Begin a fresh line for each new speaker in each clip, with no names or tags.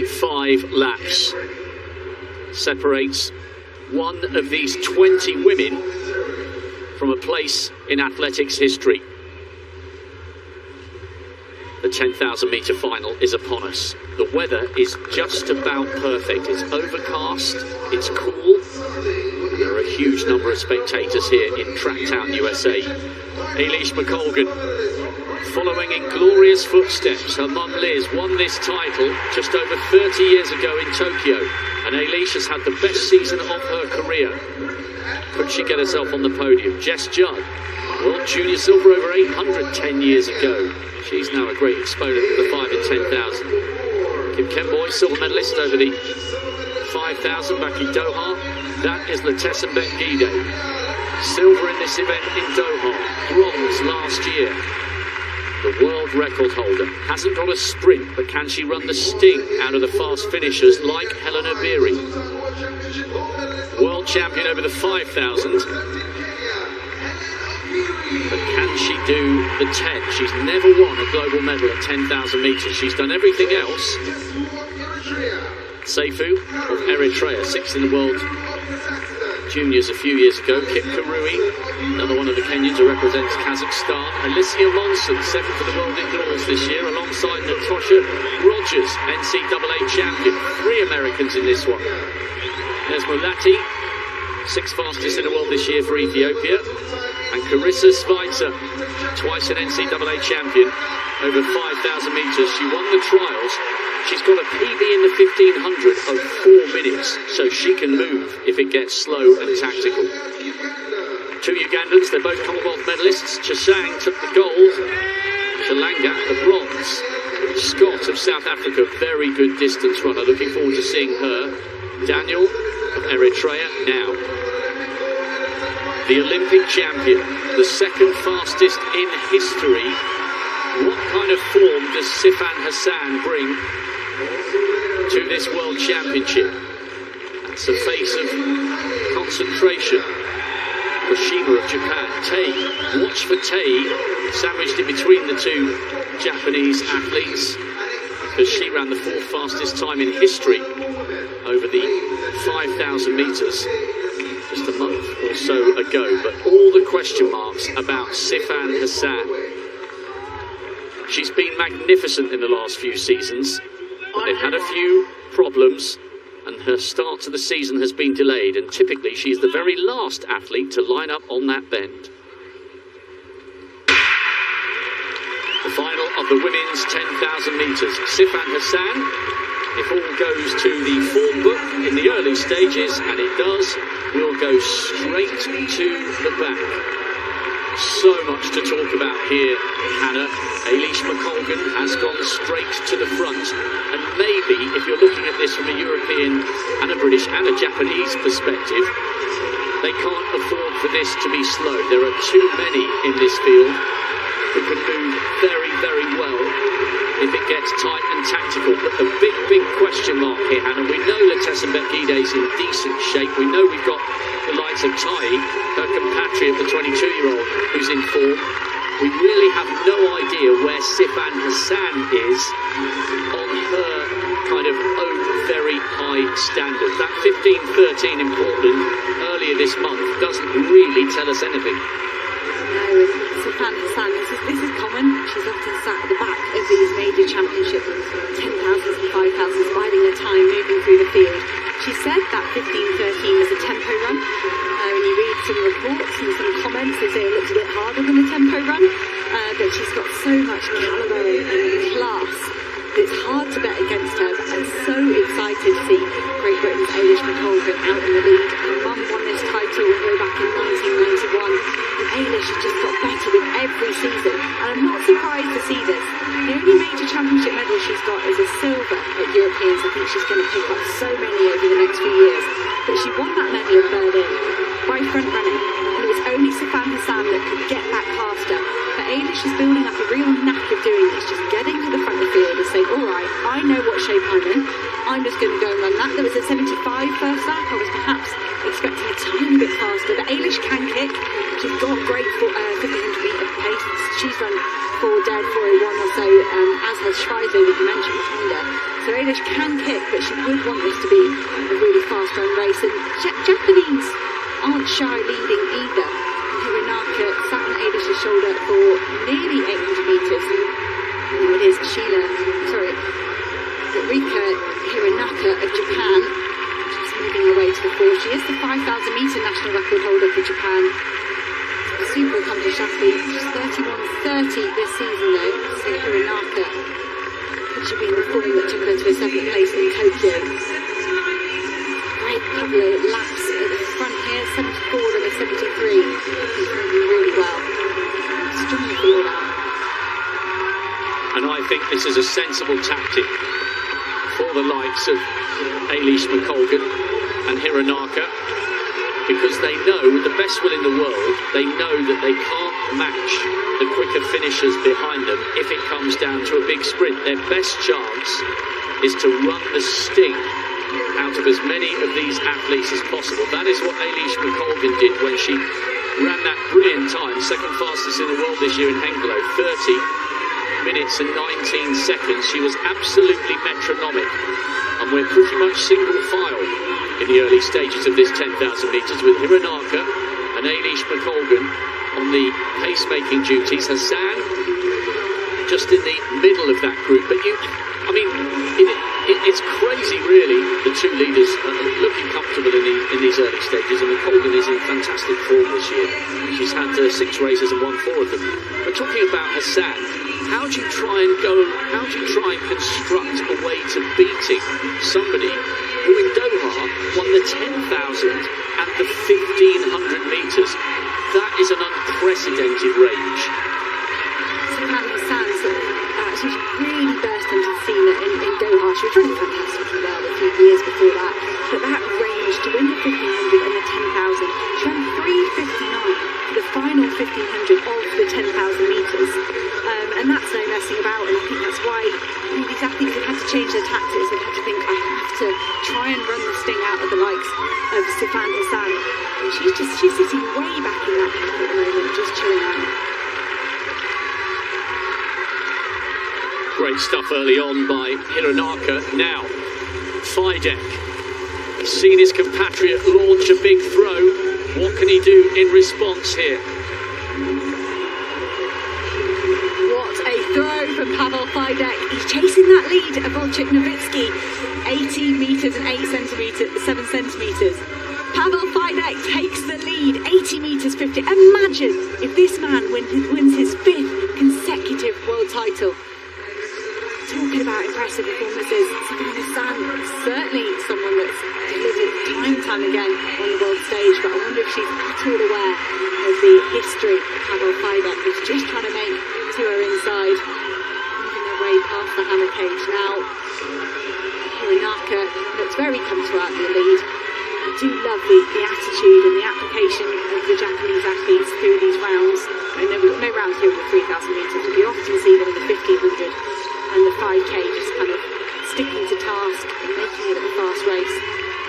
5 laps separates one of these 20 women from a place in athletics history. The 10,000 metre final is upon us. The weather is just about perfect. It's overcast, it's cool. There are a huge number of spectators here in Tracktown, USA. Eilish McColgan, following in glorious footsteps. Her mum Liz won this title just over 30 years ago in Tokyo, and Eilish has had the best season of her career. Could she get herself on the podium? Jess Judd, World Junior Silver over 800 10 years ago. She's now a great exponent of the 5 and 10,000. Kim Kemboy, silver medalist over the 5,000 back in Doha. That is Letesenbet Gidey. Silver in this event in Doha. Bronze last year. The world record holder. Hasn't got a sprint, but can she run the sting out of the fast finishers like Helena Beery? World champion over the 5,000. But can she do the 10? She's never won a global medal at 10,000 metres. She's done everything else. Seifu of Eritrea, 6th in the world juniors a few years ago. Kip Karui, another one of the Kenyans who represents Kazakhstan. Alicia Monson, 7th in the world indoors this year, alongside Natasha Rogers, NCAA champion. 3 Americans in this one. There's Mulati, 6th fastest in the world this year for Ethiopia. And Carissa Schweitzer, twice an NCAA champion, over 5,000 metres. She won the trials. She's got a PB in the 1,500 of 4 minutes, so she can move if it gets slow and tactical. 2 Ugandans, they're both Commonwealth medalists. Chesang took the gold, Chalanga the bronze. Scott of South Africa, very good distance runner. Looking forward to seeing her. Daniel of Eritrea now. The Olympic champion, the 2nd fastest in history. What kind of form does Sifan Hassan bring to this World Championship? That's a face of concentration. Kushima of Japan. Tei, watch for Tei, sandwiched in between the 2 Japanese athletes, because she ran the 4th fastest time in history over the 5,000 metres. Just a month or so ago, but all the question marks about Sifan Hassan. She's been magnificent in the last few seasons, but they've had a few problems, and her start to the season has been delayed, and typically she's the very last athlete to line up on that bend. The final of the women's 10,000 metres. Sifan Hassan, if all goes to the form book in the early stages, and it does, will go straight to the back. So much to talk about here, Hannah. Eilish McColgan has gone straight to the front, and maybe if you're looking at this from a European and a British and a Japanese perspective, they can't afford for this to be slow. There are too many in this field who can move very, very well if it gets tight and tactical. But the big question mark here, Hannah, we know Letesenbet Gidey's in decent shape. We know we've got the likes of Tai, her compatriot, the 22-year-old, who's in form. We really have no idea where Sifan Hassan is on her kind of own very high standard. That 15:13 in Portland earlier this month doesn't really tell us anything.
No, Sifan Hassan, this is common. She's often sat at the back of these major championships, 10,000s and 5,000s, biding her time, moving through the field. She said that 15:13 was a tempo run. When you read some reports and some comments, they say it looks a bit harder than a tempo run. But she's got so much calibre and class that it's hard to bet against her. But I'm so excited to see Great Britain's Eilish McColgan out in the lead. Her mum won this title way back in 1991. And Eilish has just got better with every season. And I'm not surprised to see this. The only major championship medal she's got is a silver at Europeans. I think she's going to pick up so many over the next few years. But she won that medal in Berlin by front running. And it was only Sifan Hassan that could get back past her. But Eilish is building up a real knack of doing this, just getting to the front of the field and saying, all right, I know what shape I'm in. I'm just going to go and run that. There was a 75 first lap. I was perhaps expecting a tiny bit faster. But Eilish can kick. She's got great 1500 metre pace. She's run 4 dead, 401 or so, as has Schweizer that you mentioned behind her. So Eilish can kick, but she would want this to be a really fast-run race. And Japanese aren't shy leading either. Hironaka sat on Eilish's shoulder for nearly 800 metres. Now it is Rika Hironaka of Japan, just moving her way to the fore. She is the 5,000-metre national record holder for Japan. A super accomplished athlete. She's 31:30 this season though, so Hironaka could she be in the form that took her to a 7th place in Tokyo. Great couple of laps at the front here, 74 and a 73. She's moving really well. Strong field out.
And I think this is a sensible tactic for the likes of Eilish McColgan and Hironaka, because they know, with the best will in the world, they know that they can't match the quicker finishers behind them if it comes down to a big sprint. Their best chance is to run the sting out of as many of these athletes as possible. That is what Eilish McColgan did when she ran that brilliant time, second fastest in the world this year in Hengelo, 30 minutes and 19 seconds. She was absolutely metronomic, and we're pretty much single file in the early stages of this 10,000 metres with Hironaka and Eilish McColgan on the pacemaking duties. Hassan just in the middle of that group, but it's crazy really. The two leaders are looking comfortable in these early stages, and McColgan is in fantastic form this year. She's had 6 races and won 4 of them. But talking about Hassan, how do you try and construct a way to beating somebody who in Doha won the 10,000 and the 1,500 metres? That is an unprecedented range.
Hassan she really burst into the scene in Doha. She was running fantastically well a few years before that, but that range to win the 1,500 and the 10,000, she ran 3:59 for the final 1,500 of the 10,000 metres. And that's no messing about, and I think that's why these athletes have had to change their tactics. They've had to think, I have to try and run the sting out of the likes of Sifan Hassan. And she's sitting way back in that pack at the moment, just chilling out.
Great stuff early on by Hironaka. Now, Fidek has seen his compatriot launch a big throw. What can he do in response here?
Throw from Pavel Fidek. He's chasing that lead of Wojciech Nowicki, 18 metres and 7 centimetres. Pavel Fidek takes the lead, 80 metres 50. Imagine if this man wins his 5th consecutive world title. Talking about impressive performances, Sifan Hassan, certainly someone that's delivered time and time again on the world stage, but I wonder if she's at all aware of the history of Pavel Fidek, who's just trying to make to her inside, moving their way past the hammer cage. Now Hironaka looks very comfortable out in the lead. I do love the attitude and the application of the Japanese athletes through these rounds. No rounds here in the 3,000 metres, but you often see them in the 1,500 and the 5k just kind of sticking to task and making it a fast race.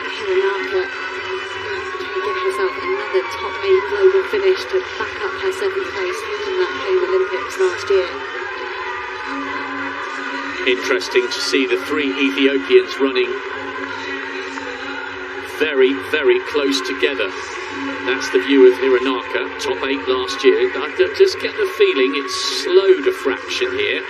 Hironaka trying to get herself another top 8 global finish to back up her 7th place from that home Olympics last year.
Interesting to see the 3 Ethiopians running very, very close together. That's the view of Hironaka, top 8 last year. I just get the feeling it's slowed a fraction here.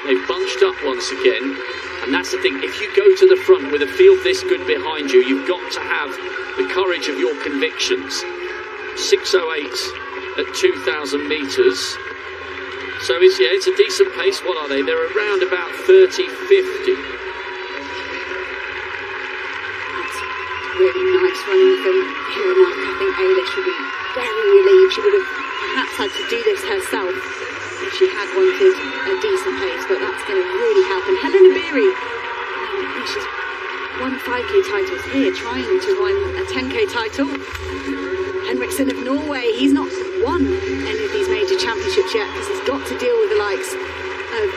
They've bunched up once again, and that's the thing. If you go to the front with a field this good behind you, you've got to have the courage of your convictions. 6:08 at 2,000 metres. So it's a decent pace. What are they? They're around about 30:50.
That's really nice running from Hironaka. I think Eilish would be very relieved. She would have perhaps had to do this herself if she had wanted a decent pace, but that's going to really help. And Helena Beery, she's won 5k titles here, trying to win a 10k title. Henriksen of Norway, he's not won any of these major championships yet because he's got to deal with the likes of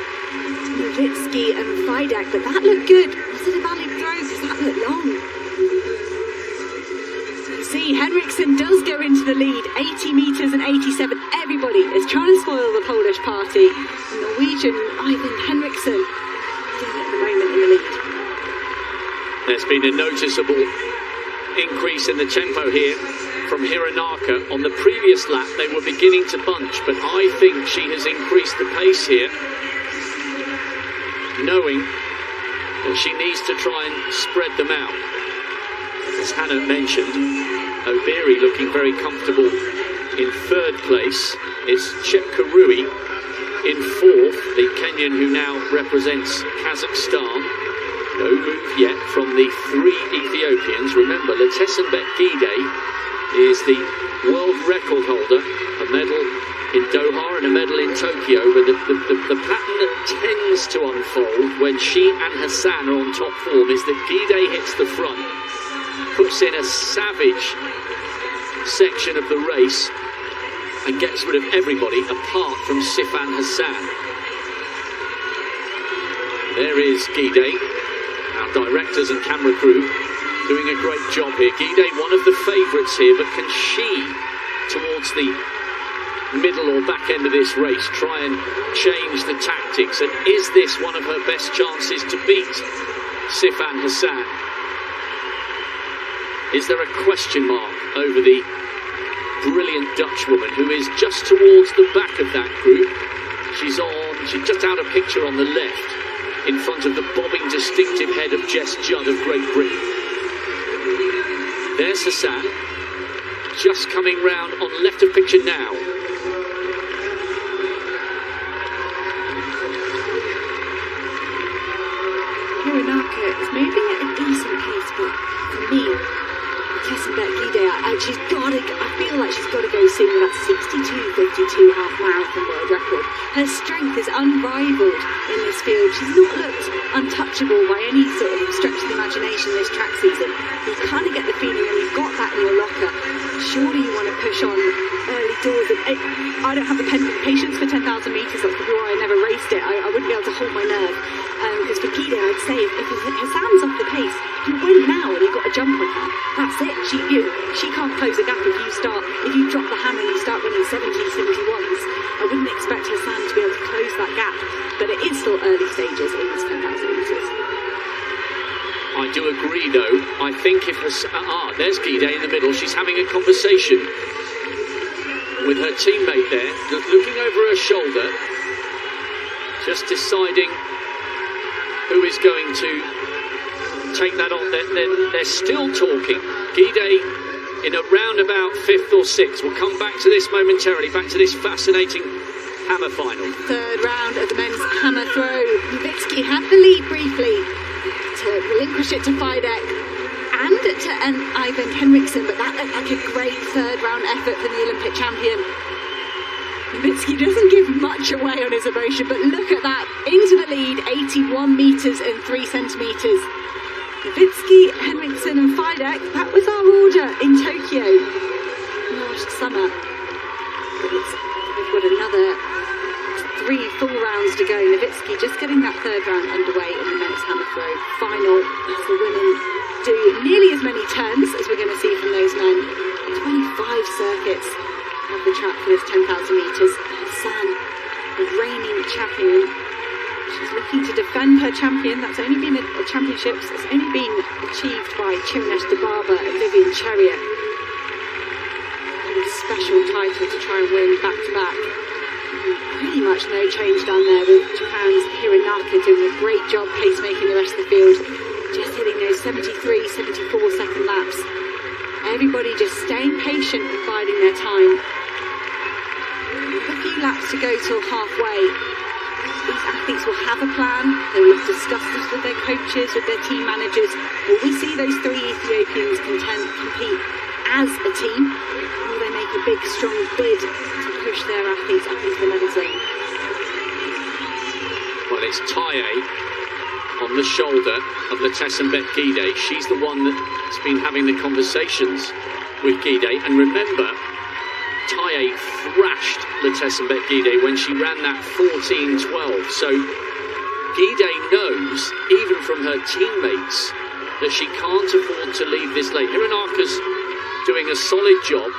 Nowicki and Fidek, but that looked good. Was it a valid throw? Because that looked long. See, Henriksen does go into the lead, 80 metres and 87. Everybody is trying to spoil the Polish party. The Norwegian Ivan Henriksen doing it at the moment in the lead.
There's been a noticeable increase in the tempo here from Hironaka. On the previous lap they were beginning to bunch, but I think she has increased the pace here, knowing that she needs to try and spread them out. As Hannah mentioned, Obiri looking very comfortable in third place. It's Chepkurui in fourth, the Kenyan who now represents Kazakhstan. No move yet from the three Ethiopians. Remember, Letesenbet Gidey is the world record holder, a medal in Doha and a medal in Tokyo, but the pattern that tends to unfold when she and Hassan are on top form is that Gidey hits the front, puts in a savage section of the race and gets rid of everybody apart from Sifan Hassan. There is Gidey, our directors and camera crew doing a great job here. Gidey, one of the favourites here, but can she, towards the middle or back end of this race, try and change the tactics? And is this one of her best chances to beat Sifan Hassan? Is there a question mark over the brilliant Dutch woman who is just towards the back of that group? She's just out of picture on the left, in front of the bobbing distinctive head of Jess Judd of Great Britain. There's Hassan, just coming round on left of picture now.
Hironaka is moving at a decent pace, but for me, Letesenbet Gidey, I feel like she's got to go soon with that 62.52 half marathon world record. Her strength is unrivaled in this field. She's not looked untouchable by any sort of stretch of the imagination this track season. You kind of get the feeling when you've got that in your locker, surely you want to push on early doors. And I don't have the patience for 10,000 metres. That's probably why I never raced it. I wouldn't be able to hold my nerve. Because for Gidey, I'd say if Hassan's off the pace, you win now and you've got a jump on her. That's it. She can't close a gap if you drop the hammer and you start running 70s, 71s. I wouldn't expect Hassan to be able to close that gap, but it is still early stages in this 10,000 metres.
I do agree, though. I think if there's Gidey in the middle. She's having a conversation with her teammate there, looking over her shoulder, just deciding who is going to take that on. They're still talking. Gidey in a roundabout fifth or sixth. We'll come back to this momentarily, back to this fascinating hammer final.
Third round of the men's hammer throw. Nowitzki had the lead briefly to relinquish it to Fidek and to Ivan Henriksson, but that looked like a great third round effort for the Olympic champion. Nowitzki doesn't give much away on his emotion, but look at that, into the lead, 81 metres and 3 centimetres. Nowitzki, Henriksson and Fidek, that was our order in Tokyo last summer. We've got another 3 full rounds to go. Nowitzki just getting that third round underway in the men's hammer throw final as the women do nearly as many turns as we're going to see from those men. 25 circuits of the track for this 10,000 metres. Hassan, the reigning champion, she's looking to defend her champion. That's only been a championships. It's only been achieved by Chironesh Dibaba and Vivian Cherier. A special title to try and win back to back. Pretty much no change down there with Japan's Hironaka doing a great job pacemaking the rest of the field. Just hitting those 73, 74 second laps. Everybody just staying patient and biding their time. A few laps to go till halfway. These athletes will have a plan. They will have discussed this with their coaches, with their team managers. Will we see those 3 Ethiopians compete as a team? Or will they make a big, strong bid to push their athletes up into the medal zone?
Well, it's Taye on the shoulder of Letesenbet Gidey. She's the one that's been having the conversations with Gidey. And remember, Taye thrashed Letesenbet Gidey when she ran that 14:12. So Gidey knows, even from her teammates, that she can't afford to leave this late. Hironaka's doing a solid job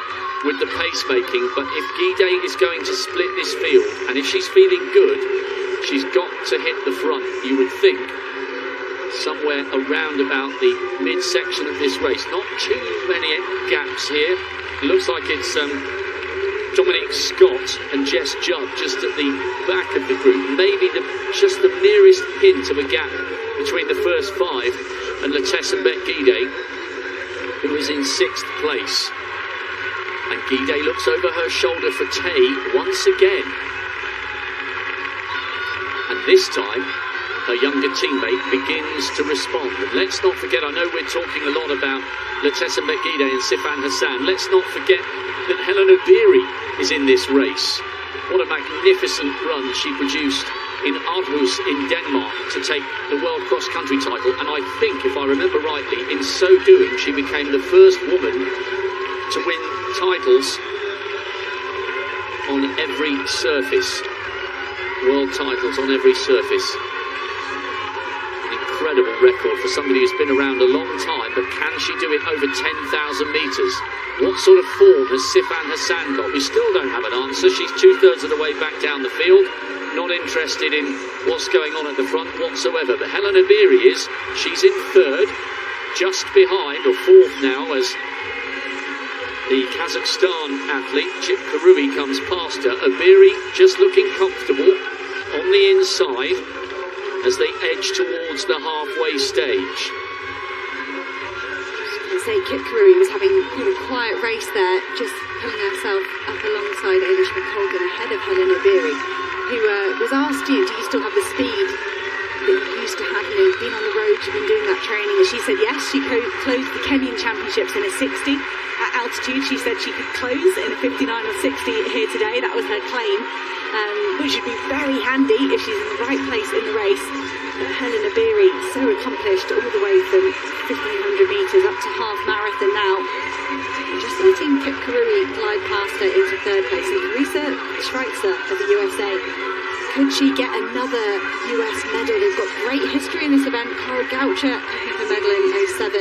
with the pacemaking, but if Gidey is going to split this field, and if she's feeling good, she's got to hit the front, you would think. somewhere around about the midsection of this race. Not too many gaps here. It looks like it's Dominic Scott and Jess Judd just at the back of the group. Maybe just the merest hint of a gap between the first five and Letesenbet Gidey, who is in 6th place. And Gidey looks over her shoulder for Tay once again. And this time, her younger teammate begins to respond. And let's not forget, I know we're talking a lot about Letesenbet Gidey and Sifan Hassan. Let's not forget that Helen Obiri is in this race. What a magnificent run she produced in Aarhus in Denmark to take the World Cross Country title. And I think, if I remember rightly, in so doing, she became the first woman to win titles on every surface. World titles on every surface. An incredible record for somebody who's been around a long time, but can she do it over 10,000 metres? What sort of form has Sifan Hassan got? We still don't have an answer. She's 2/3 of the way back down the field. Not interested in what's going on at the front whatsoever. But Helen Obiri is. She's in 3rd, just behind, or 4th now, as the Kazakhstan athlete, Chip Karui, comes past her. Obiri just looking comfortable on the inside as they edge towards the halfway stage.
Say Kip Karui was having a quiet race there, just pulling herself up alongside Eilish McColgan ahead of Helen Obiri, who was asked, do you still have the speed that you used to have? You've been on the road, you've been doing that training. And she said yes, she closed the Kenyan Championships in a 60 at altitude. She said she could close in a 59 or 60 here today. That was her claim, which would be very handy if she's in the right place in the race. But Helen Obiri, so accomplished all the way from 1,500 metres up to half marathon now. Just letting Kip Karui glide past her into 3rd place. And Teresa Schweitzer of the USA, could she get another US medal? They've got great history in this event. Carl Goucher picking up a medal in 07.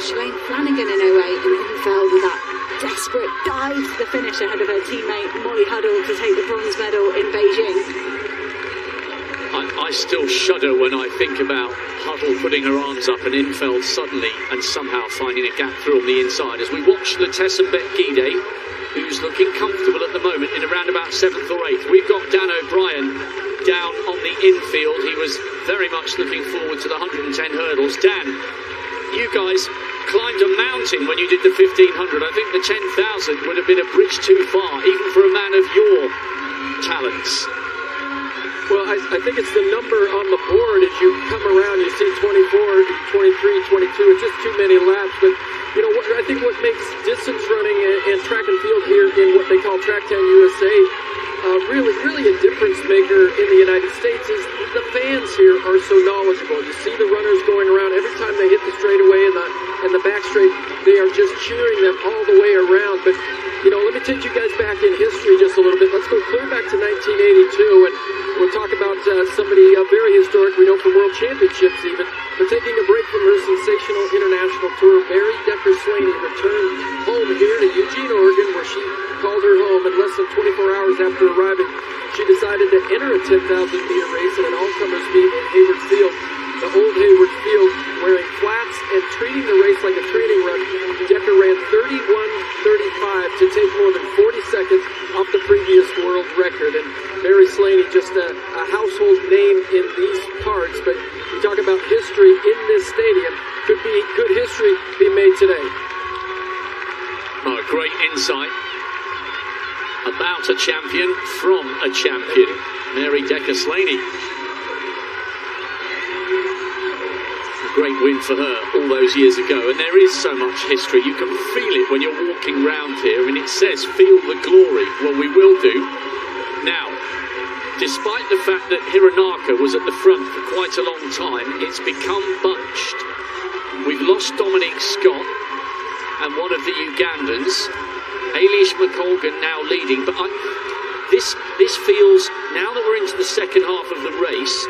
Shalane Flanagan in 08, and Infeld with that desperate dive to the finish ahead of her teammate Molly Huddle to take the bronze medal in Beijing.
I still shudder when I think about Huddle putting her arms up and Infeld suddenly and somehow finding a gap through on the inside. As we watch Letesenbet Gidey, who's looking comfortable at the moment in around about 7th or 8th. We've got Dan O'Brien down on the infield. He was very much looking forward to the 110 hurdles. Dan, you guys climbed a mountain when you did the 1,500. I think the 10,000 would have been a bridge too far, even for a man of your talents.
Well, I think it's the number on the board. As you come around, you see 24, 23, 22. It's just too many laps. But, you know, I think what makes distance running and track and field here in what they call Track 10 USA really a difference maker in the United States is the fans here are so knowledgeable. You see the runners going around every time they hit the straightaway and the back straight. They are just cheering them all the way around. But, you know, let me take you guys back in history just a little bit. Let's go clear back to 1982 and we'll talk about somebody very historic, we know from World Championships even, but taking a break from her sensational international tour. Mary Decker-Slaney returned home here to Eugene, Oregon, where she called her home. And less than 24 hours after arriving, she decided to enter a 10,000-meter race in an all-comers meet in Hayward Field. The old Hayward Field, wearing flats and treating the race like a training run. Decker ran 31:35 to take more than 40 seconds off the previous world record. And Mary Slaney, just a household name in these parts. But you talk about history in this stadium. Could history be made today?
Oh, great insight about a champion from a champion. Mary Decker-Slaney. Great win for her all those years ago, and there is so much history. You can feel it when you're walking round here, and it says feel the glory. Well, we will do. Now, despite the fact that Hironaka was at the front for quite a long time, it's become bunched. We've lost Dominic Scott and one of the Ugandans. Eilish McColgan now leading, but this feels, now that we're into the second half of the race,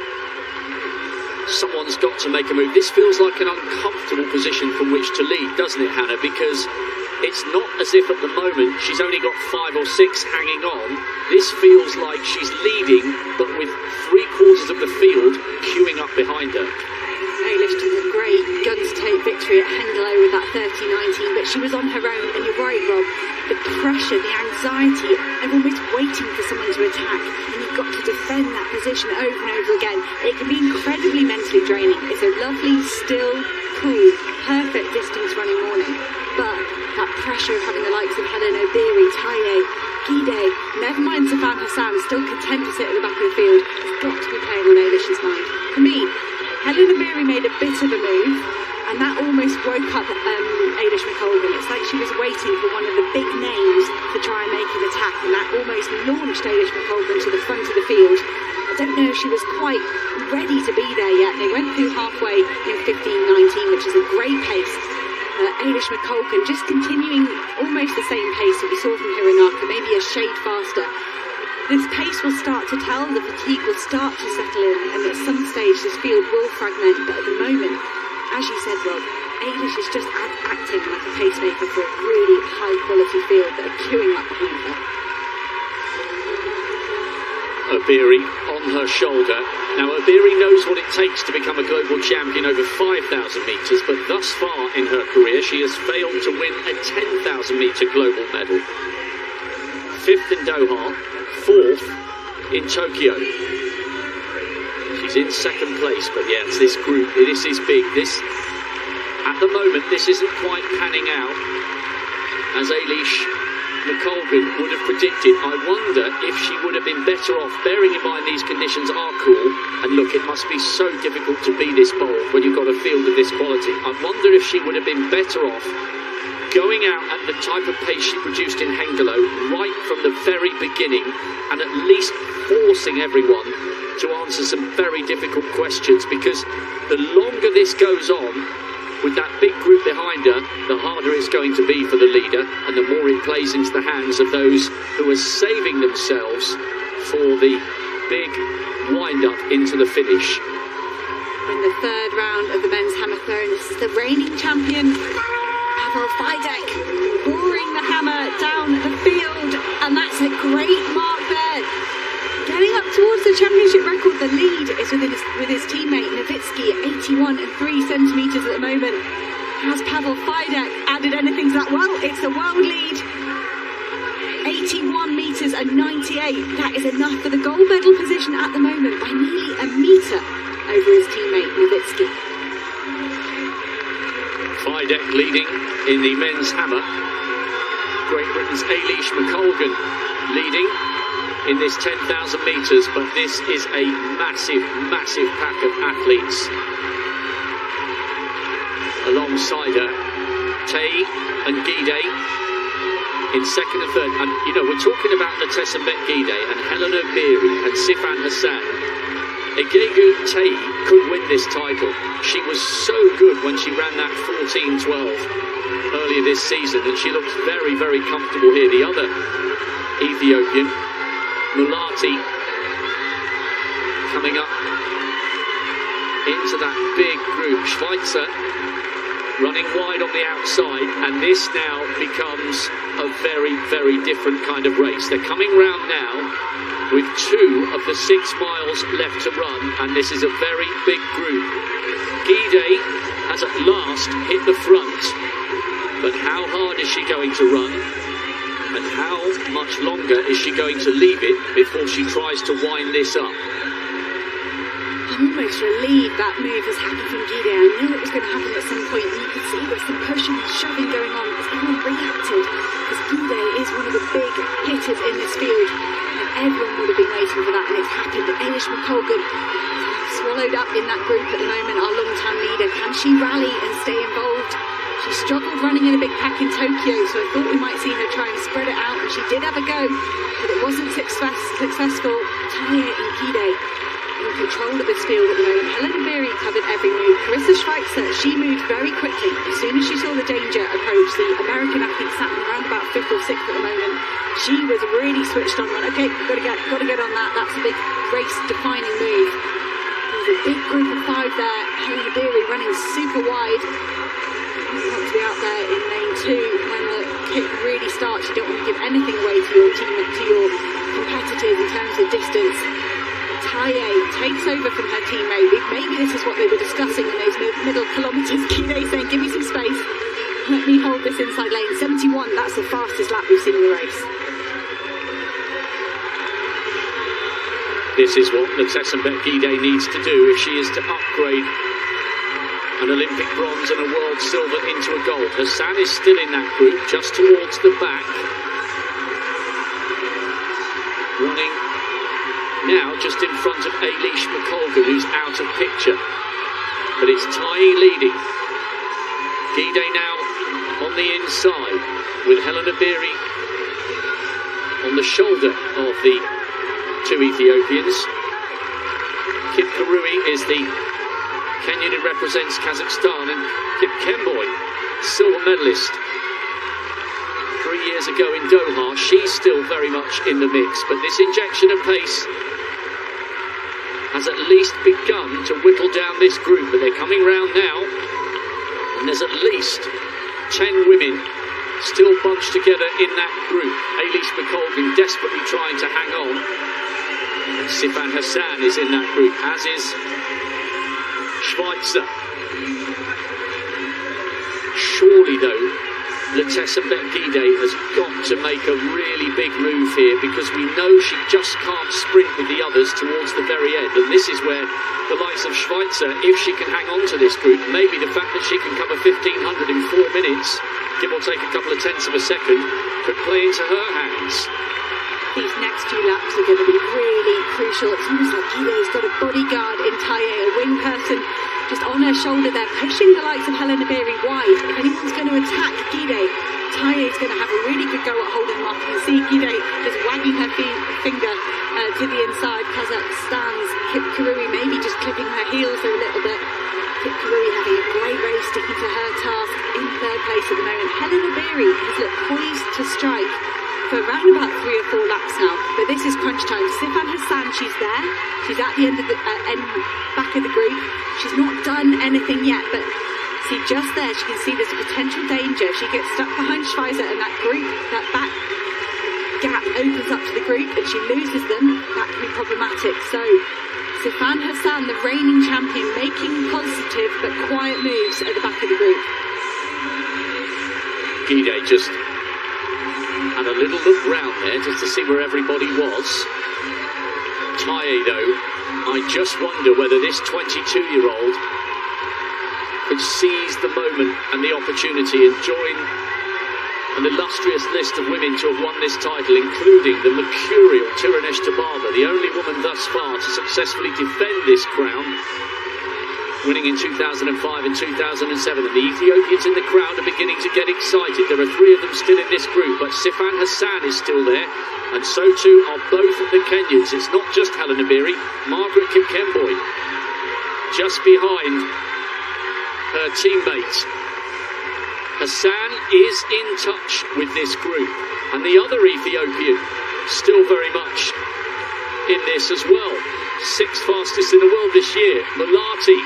someone's got to make a move. This feels like an uncomfortable position from which to lead, doesn't it, Hannah? Because it's not as if at the moment she's only got 5 or 6 hanging on. This feels like she's leading, but with 3/4 of the field queuing up behind her.
Eilish took a great guns-to-tape victory at Hengelo with that 30-19, but she was on her own, and you're right, Rob. The pressure, the anxiety, everyone was waiting for someone to attack, and you've got to defend that position over and over again. It can be incredibly mentally draining. It's a lovely, still, cool, perfect distance running morning, but that pressure of having the likes of Helen Obiri, Taye, Gidey, never mind Sifan Hassan, still content to sit at the back of the field, has got to be playing on Eilish's mind. For me, Helen Obiri made a bit of a move, and that almost woke up Eilish McColgan. It's like she was waiting for one of the big names to try and make an attack, and that almost launched Eilish McColgan to the front of the field. I don't know if she was quite ready to be there yet. They went through halfway in 15-19, which is a great pace. Eilish McColgan just continuing almost the same pace that we saw from Hironaka, maybe a shade faster. This pace will start to tell, the fatigue will start to settle in, and at some stage this field will fragment, but at the moment, as you said, Rob, Eilish is just acting like a pacemaker for a really high quality field that are queuing up behind her.
Obiri on her shoulder. Now Obiri knows what it takes to become a global champion over 5,000 metres, but thus far in her career she has failed to win a 10,000 metre global medal. 5th in Doha, 4th in Tokyo. She's in 2nd place, but yeah, it's this group, this is big. This, at the moment, this isn't quite panning out as Eilish McColgan would have predicted. I wonder if she would have been better off, bearing in mind these conditions are cool, and look, it must be so difficult to be this bold when you've got a field of this quality. I wonder if she would have been better off going out at the type of pace she produced in Hengelo right from the very beginning, and at least forcing everyone to answer some very difficult questions, because the longer this goes on, with that big group behind her, the harder it's going to be for the leader, and the more it plays into the hands of those who are saving themselves for the big wind-up into the finish.
In the 3rd round of the men's hammer throw, this is the reigning champion, Pavel Fidek, roaring the hammer down the field, and that's a great mark there. Getting up towards the championship record, the lead is with his teammate Nowitzki at 81 and 3 centimetres at the moment. Has Pavel Fidek added anything to that? Well, it's the world lead. 81 metres and 98. That is enough for the gold medal position at the moment by nearly a metre over his teammate Nowitzki.
Fidek leading in the men's hammer. Great Britain's Eilish McColgan leading in this 10,000 metres, but this is a massive, massive pack of athletes alongside her. Taye and Gidey in 2nd and 3rd, and you know, we're talking about Letesenbet Gidey and Helen Obiri and Sifan Hassan. Egegu Taye could win this title. She was so good when she ran that 14-12 earlier this season, and she looks very, very comfortable here. The other Ethiopian, Mulati, coming up into that big group. Schweitzer running wide on the outside, and this now becomes a very, very different kind of race. They're coming round now with 2 of the 6 miles left to run, and this is a very big group. Gidey has at last hit the front, but how hard is she going to run? And how much longer is she going to leave it before she tries to wind this up?
I'm almost relieved that move has happened from Gidey. I knew it was going to happen at some point, and you could see there was some pushing and shoving going on as everyone reacted, because Gidey is one of the big hitters in this field, and everyone would have been waiting for that, and it's happened. Eilish McColgan swallowed up in that group at the moment, our long-time leader. Can she rally and stay involved? She struggled running in a big pack in Tokyo, so I thought we might see her try and spread it out, and she did have a go, but it wasn't successful. Taye and Gidey in control of this field at the moment. Helen Obiri covered every move. Carissa Schweitzer, she moved very quickly. As soon as she saw the danger approach, the American athlete sat around about 5th or 6th at the moment. She was really switched on. Okay, got to get on that. That's a big race-defining move. There's a big group of 5 there. Helen Obiri running super wide. You want to be out there in lane 2 when the kick really starts. You don't want to give anything away to your team, to your competitors in terms of distance. Taye takes over from her teammate. Maybe this is what they were discussing in those middle kilometres. Gidey saying, give me some space. Let me hold this inside lane. 71, that's the fastest lap we've seen in the race.
This is what Letesenbet Gidey needs to do if she is to upgrade an Olympic bronze and a world silver into a gold. Hassan is still in that group, just towards the back. Running now just in front of Eilish McColgan, who's out of picture. But it's Taye leading. Gidey now on the inside, with Helena Beery on the shoulder of the two Ethiopians. Kip Karui is the Kenyan who represents Kazakhstan, and Kip Kemboy, silver medalist 3 years ago in Doha. She's still very much in the mix, but this injection of pace has at least begun to whittle down this group, but they're coming round now, and there's at least 10 women still bunched together in that group. Eilish McColgan desperately trying to hang on, and Sifan Hassan is in that group, as is Schweitzer. Surely though, Letesenbet Gidey has got to make a really big move here, because we know she just can't sprint with the others towards the very end, and this is where the likes of Schweitzer, if she can hang on to this group, maybe the fact that she can cover 1500 in 4 minutes, give or take a couple of tenths of a second, could play into her hands.
These next few laps are going to be really crucial. It's almost like Gidey's got a bodyguard in Taye, a wing person just on her shoulder there, pushing the likes of Helena Beery wide. If anyone's going to attack Gidey, Taye's going to have a really good go at holding them off. You can see Gidey just wagging her finger to the inside. Kazakhstan's Kip Karui maybe just clipping her heels a little bit. Kip Karui having a great race, sticking to her task in third place at the moment. Helena Beery has looked poised to strike for around about 3 or 4 laps now, but this is crunch time. Sifan Hassan, she's there. She's at the end of the back of the group. She's not done anything yet, but see just there, she can see there's a potential danger. She gets stuck behind Schweitzer, and that group, that back gap opens up to the group, and she loses them. That can be problematic. So Sifan Hassan, the reigning champion, making positive but quiet moves at the back of the group.
Gidey just had a little look round there just to see where everybody was. Taye though, I just wonder whether this 22-year-old could seize the moment and the opportunity and join an illustrious list of women to have won this title, including the mercurial Tirunesh Tababa, the only woman thus far to successfully defend this crown, winning in 2005 and 2007. And the Ethiopians in the crowd are beginning to get excited. There are 3 of them still in this group, but Sifan Hassan is still there, and so too are both of the Kenyans. It's not just Helena Beery, Margaret Kipkemboi just behind her teammate. Hassan is in touch with this group, and the other Ethiopian still very much in this as well. 6th fastest in the world this year, Mulati.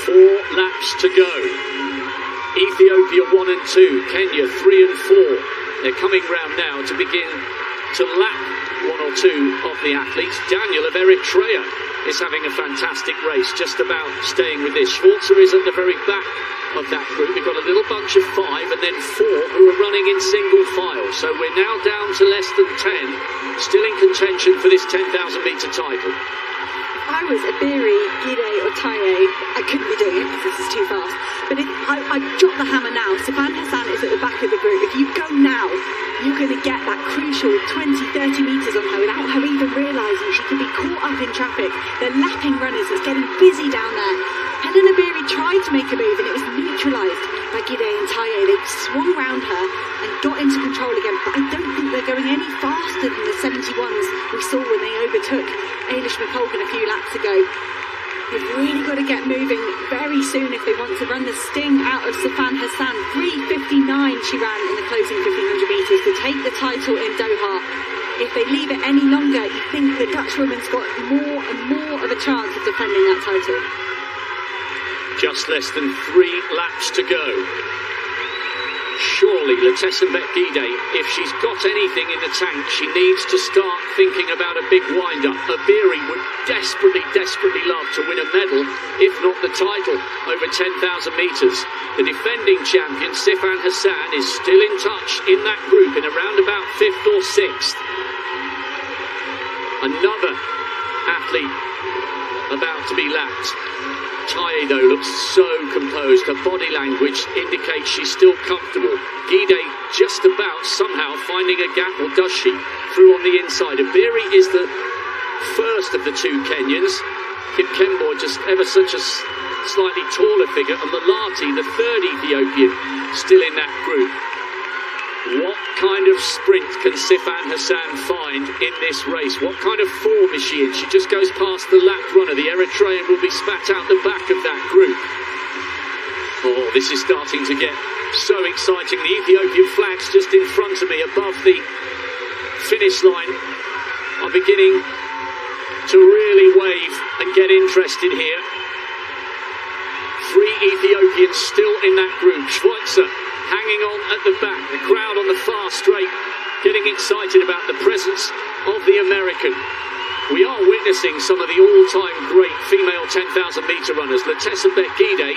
4 laps to go. Ethiopia 1 and 2, Kenya 3 and 4. They're coming round now to begin to lap 1 or 2 of the athletes. Daniel of Eritrea is having a fantastic race, just about staying with this. Schweitzer is at the very back of that group. We've got a little bunch of 5 and then 4 who are running in single file. So we're now down to less than 10, still in contention for this 10,000 metre title.
If I was a Beery, Gidey or Taye, I couldn't be doing it because this is too fast. But if I drop the hammer now, Sifan Hassan is at the back of the group. If you go now, you're going to get that crucial 20-30 metres on her without her even realising. She can be caught up in traffic. They're lapping runners. It's getting busy down there. Helena Beery tried to make a move and it was neutralised by Gidey and Taye. They swung round her and got into control again, but I don't think they're going any faster than the 71s we saw when they overtook Eilish McColgan a few laps ago. They've really got to get moving very soon if they want to run the sting out of Sifan Hassan. 3:59 she ran in the closing 1500 metres to take the title in Doha. If they leave it any longer, you think the Dutch woman's got more and more of a chance of defending that title.
Just less than 3 laps to go. surely Letesenbet Gidey, if she's got anything in the tank, she needs to start thinking about a big wind-up. Abiri would desperately, desperately love to win a medal, if not the title, over 10,000 metres. The defending champion, Sifan Hassan, is still in touch in that group in around about 5th or 6th. Another athlete about to be lapped. Taye, though, looks so composed. Her body language indicates she's still comfortable. Gidey just about somehow finding a gap, or does she? Through on the inside. Abiri is the first of the two Kenyans. Kipkemboi just ever such a slightly taller figure. And Malati, the third Ethiopian, still in that group. What kind of sprint can Sifan Hassan find in this race? What kind of form is she in? She just goes past the lap runner. The Eritrean will be spat out the back of that group. Oh, this is starting to get so exciting. The Ethiopian flags just in front of me above the finish line are beginning to really wave and get interested here. 3 Ethiopians still in that group. Schweitzer hanging on at the back, the crowd on the far straight getting excited about the presence of the American. We are witnessing some of the all-time great female 10,000 metre runners. Letesenbet Gidey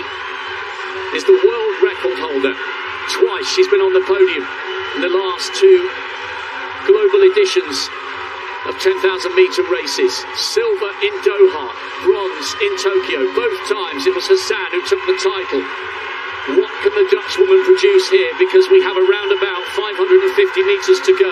is the world record holder. Twice she's been on the podium in the last 2 global editions of 10,000 metre races. Silver in Doha, bronze in Tokyo. Both times it was Hassan who took the title. What can the Dutch woman produce here? Because we have around about 550 metres to go.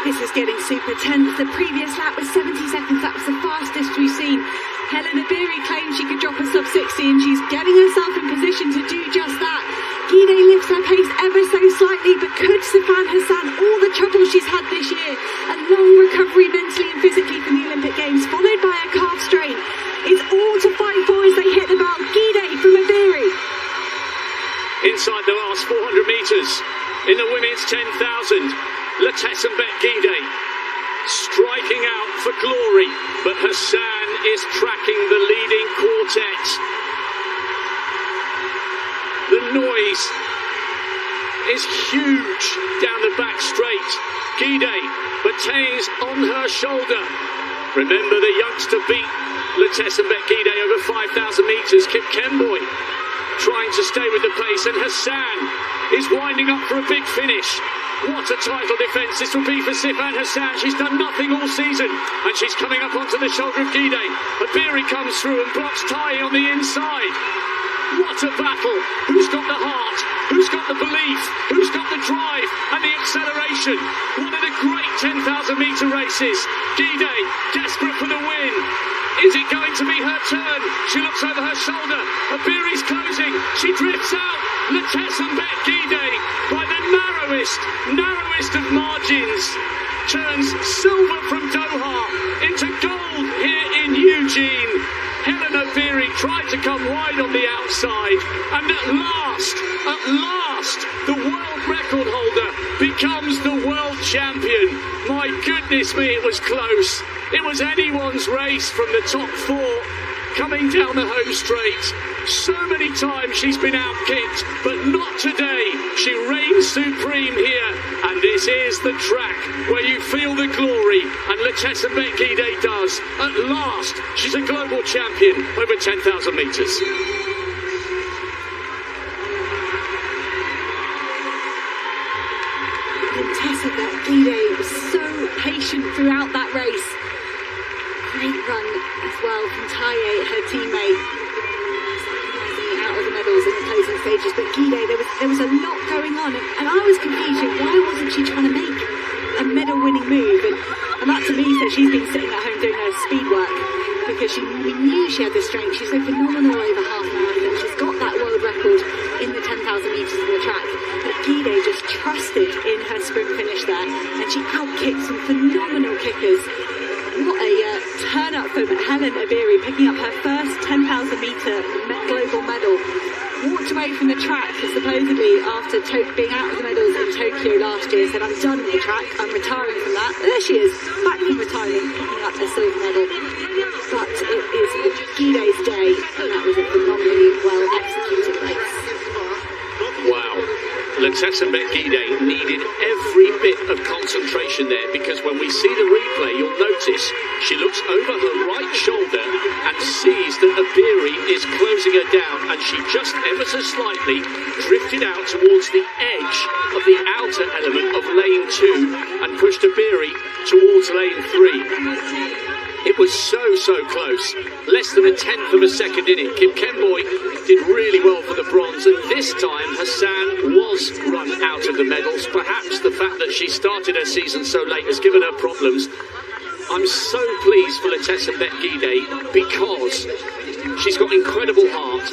This is getting super tense. The previous lap was 70 seconds. That was the fastest we've seen. Helen Abiri claimed she could drop a sub 60, and she's getting herself in position to do just that. Gidey lifts her pace ever so slightly, but could Sifan Hassan, all the trouble she's had this year, a long recovery mentally and physically from the Olympic Games, followed by a calf strain, it's all to fight for as they hit the bell. Gidey from Abiri.
Inside the last 400 metres in the women's 10,000, Letesenbet Gidey striking out for glory, but Hassan is tracking the leading quartet. The noise is huge down the back straight. Gidey, Bataille's on her shoulder. Remember, the youngster beat Letesenbet Gidey over 5,000 metres. Kipkemboi trying to stay with the pace, and Hassan is winding up for a big finish. What a title defence this will be for Sifan Hassan. She's done nothing all season, and she's coming up onto the shoulder of Gidey. Abiri comes through and blocks Taye on the inside. What a battle! Who's got the heart? Who's got the belief? Who's got the drive and the acceleration? One of the great 10,000 metre races. Gidey, desperate for the win. Is it going to be her turn? She looks over her shoulder. Abiri's closing. She drifts out. Letesenbet Gidey, by the narrowest of margins, turns silver from Doha into gold here in Eugene. Helen Abiri tried to come wide on the outside, and at last, the world record holder becomes the world champion. My goodness me, it was close. It was anyone's race from the top 4 coming down the home straight. So many times she's been outkicked, but not today. She reigns supreme here, and this is the track where you feel the glory, and Letesenbet Gidey does. At last, she's a global champion over 10,000 metres.
Letesenbet Gidey was so patient throughout that race. Great run as well from Taye, her teammate, sacrificing out of the medals in the closing stages. But Gidey, there was a lot going on, and I was confused. Why wasn't she trying to make a medal-winning move? And that to me says she's been sitting at home doing her speed work, because we knew she had the strength. She's so phenomenal over half marathon. She's got that world record in the 10,000 metres of the track. But Gidey just trusted in her sprint finish there, and she outkicked some phenomenal kickers. What a turn up from Helen Abiri, picking up her first 10,000 metre global medal. Walked away from the track supposedly after being out of the medals in Tokyo last year. Said, I'm done with the track, I'm retiring from that. But there she is, back from retirement, picking up a silver medal. But it is Gidey's day, and that was a phenomenally well executed race.
Wow. Letesenbet Gidey needed every bit of concentration there, because when we see the replay, you'll notice she looks over her right shoulder and sees that Abiri is closing her down, and she just ever so slightly drifted out towards the edge of the outer element of lane 2 and pushed Abiri towards lane 3. It was so close, less than a tenth of a second in it. Kip Kemboy did really well for the bronze, and this time Hassan was run out of the medals. Perhaps the fact that she started her season so late has given her problems. I'm so pleased for Letesenbet Gidey, because she's got incredible heart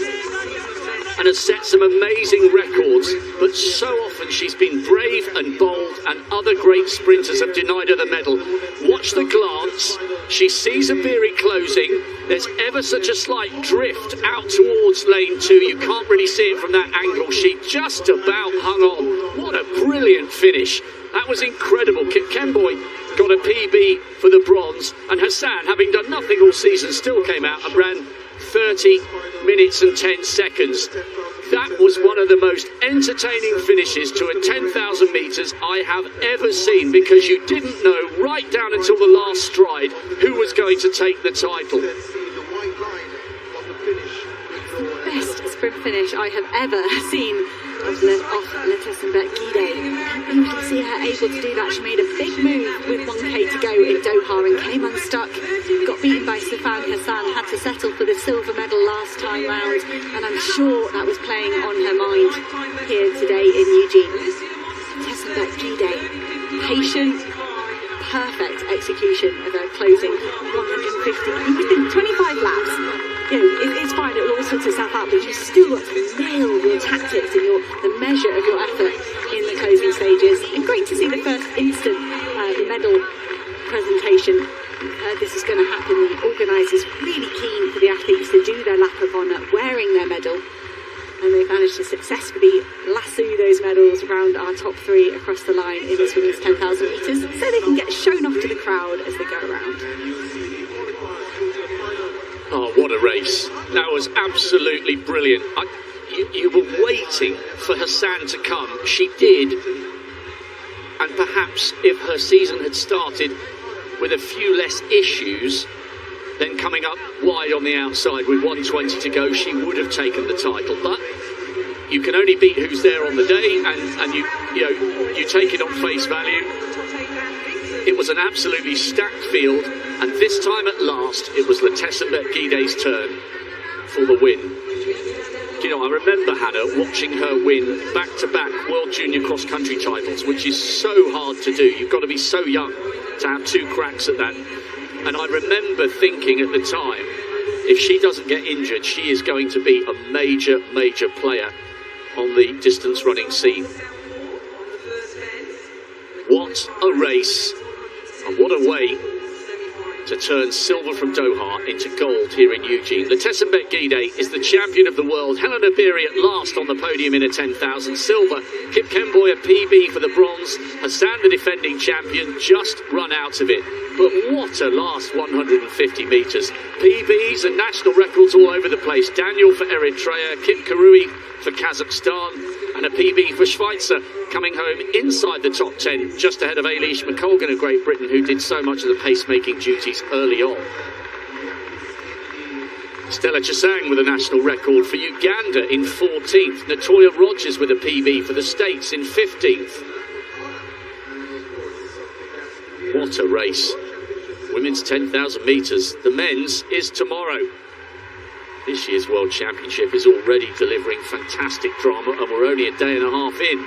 and has set some amazing records, but so often she's been brave and bold, and other great sprinters have denied her the medal. Watch the glance. She sees Abiri closing. There's ever such a slight drift out towards lane 2. You can't really see it from that angle. She just about hung on. What a brilliant finish. That was incredible. Kip Kemboy got a PB for the bronze, and Hassan, having done nothing all season, still came out and ran 30 minutes and 10 seconds. That was one of the most entertaining finishes to a 10,000 metres I have ever seen, because you didn't know right down until the last stride who was going to take the title.
Best sprint finish I have ever seen of Letesenbet Gidey. You can see her able to do that. She made a big move with 1k to go in Doha and came unstuck. Got beaten by Stefan Hassan, had to settle for the silver medal last time round, and I'm sure that was playing on her mind here today in Eugene. Letesenbet Gidey, patient, perfect execution of her closing 150, within 25 laps. You know, it's fine, it will all sort itself out, but you've still got to nail your tactics and the measure of your effort in the closing stages. And great to see the first instant medal presentation. This is going to happen. The organisers really keen for the athletes to do their lap of honour wearing their medal, and they've managed to successfully lasso those medals around our top 3 across the line in this women's 10,000 metres, so they can get shown off to the crowd as they go around.
Oh, what a race. That was absolutely brilliant. You were waiting for Hassan to come. She did. And perhaps if her season had started with a few less issues, then coming up wide on the outside with 1:20 to go, she would have taken the title. But you can only beat who's there on the day, and you take it on face value. It was an absolutely stacked field, and this time at last it was Letesenbet Gidey's turn for the win. You know, I remember Hannah watching her win back-to-back World Junior Cross-Country titles, which is so hard to do. You've got to be so young to have 2 cracks at that. And I remember thinking at the time, if she doesn't get injured, she is going to be a major player on the distance running scene. What a race, and what a way to turn silver from Doha into gold here in Eugene. Letesenbet Gidey is the champion of the world. Helen Abiri at last on the podium in a 10,000 silver. Kip Kemboy a PB for the bronze. Hassan, the defending champion, just run out of it. But what a last 150 metres. PBs and national records all over the place. Daniel for Eritrea, Kip Karui for Kazakhstan, and a PB for Schweizer, coming home inside the top 10, just ahead of Eilish McColgan of Great Britain, who did so much of the pacemaking duties early on. Stella Chesang with a national record for Uganda in 14th. Natoya Rogers with a PB for the States in 15th. What a race. Women's 10,000 metres. The men's is tomorrow. This year's World Championship is already delivering fantastic drama, and we're only a day and a half in.